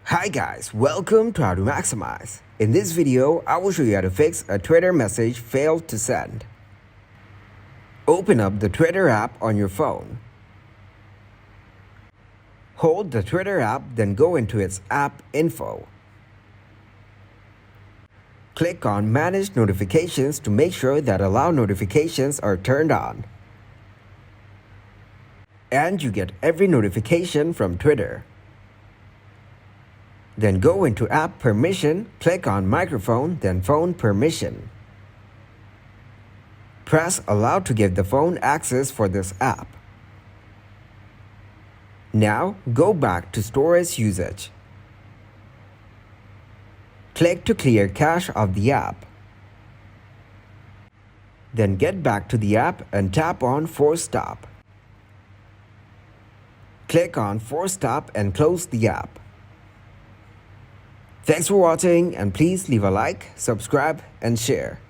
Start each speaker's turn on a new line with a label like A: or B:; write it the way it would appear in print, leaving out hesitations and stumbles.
A: Hi guys, welcome to How to Maximize. In this video, I will show you how to fix a Twitter message failed to send. Open up the Twitter app on your phone. Hold the Twitter app, then go into its app info. Click on Manage Notifications to make sure that Allow Notifications are turned on. And you get every notification from Twitter. Then go into App Permission, click on Microphone, then Phone Permission. Press Allow to give the phone access for this app. Now, go back to Storage Usage. Click to clear cache of the app. Then get back to the app and tap on Force Stop. Click on Force Stop and close the app. Thanks for watching, and please leave a like, subscribe, and share.